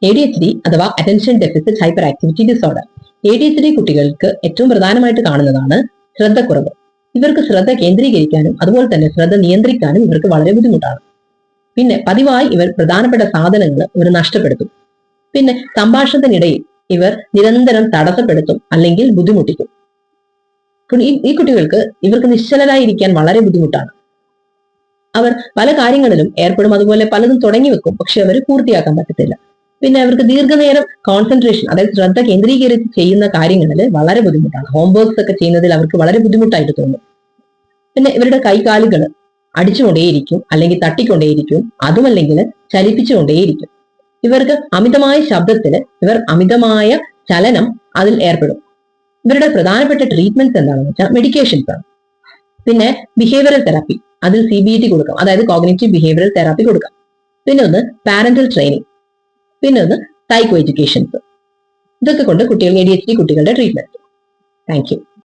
ADHD അഥവാ attention deficit hyper activity disorder. ADHD കുട്ടികൾക്ക് ഏറ്റവും പ്രധാനമായിട്ട് കാണുന്നതാണ് ശ്രദ്ധക്കുറവ്. ഇവർക്ക് ശ്രദ്ധ കേന്ദ്രീകരിക്കാനും അതുപോലെ തന്നെ ശ്രദ്ധ നിയന്ത്രിക്കാനും ഇവർക്ക് വളരെ ബുദ്ധിമുട്ടാണ്. പിന്നെ പതിവായി ഇവർ പ്രധാനപ്പെട്ട സാധനങ്ങൾ ഇവർ നഷ്ടപ്പെടുത്തും. പിന്നെ സംഭാഷണത്തിനിടയിൽ ഇവർ നിരന്തരം തടസ്സപ്പെടുത്തും അല്ലെങ്കിൽ ബുദ്ധിമുട്ടിക്കും. ഈ കുട്ടികൾക്ക് ഇവർക്ക് നിശ്ചലരായിരിക്കാൻ വളരെ ബുദ്ധിമുട്ടാണ്. അവർ പല കാര്യങ്ങളിലും ഏർപ്പെടും, അതുപോലെ പലതും തുടങ്ങി വെക്കും, പക്ഷെ അവർ പൂർത്തിയാക്കാൻ പറ്റത്തില്ല. പിന്നെ അവർക്ക് ദീർഘനേരം കോൺസെൻട്രേഷൻ, അതായത് ശ്രദ്ധ കേന്ദ്രീകരിച്ച് ചെയ്യുന്ന കാര്യങ്ങളിൽ വളരെ ബുദ്ധിമുട്ടാണ്. ഹോംവർക്ക്സ് ഒക്കെ ചെയ്യുന്നതിൽ അവർക്ക് വളരെ ബുദ്ധിമുട്ടായിട്ട് തോന്നും. പിന്നെ ഇവരുടെ കൈകാലുകൾ അടിച്ചുകൊണ്ടേയിരിക്കും, അല്ലെങ്കിൽ തട്ടിക്കൊണ്ടേയിരിക്കും, അതുമല്ലെങ്കിൽ ചലിപ്പിച്ചുകൊണ്ടേയിരിക്കും. ഇവർക്ക് അമിതമായ ശബ്ദത്തിൽ ഇവർ അമിതമായ ചലനം അതിൽ ഏർപ്പെടും. ഇവരുടെ പ്രധാനപ്പെട്ട ട്രീറ്റ്മെന്റ്സ് എന്താണെന്ന് വെച്ചാൽ മെഡിക്കേഷൻസ് ആണ്. പിന്നെ ബിഹേവിയറൽ തെറാപ്പി, അതിൽ CBT കൊടുക്കാം, അതായത് കോഗ്നിറ്റീവ് ബിഹേവിയറൽ തെറാപ്പി കൊടുക്കാം. പിന്നെ ഒന്ന് പാരന്റൽ ട്രെയിനിങ്, പിന്നെ ഒന്ന് സൈക്കോ എഡ്യൂക്കേഷൻസ്. ഇതൊക്കെ കൊണ്ട് ADHD കുട്ടികളുടെ ട്രീറ്റ്മെന്റ്. Thank you.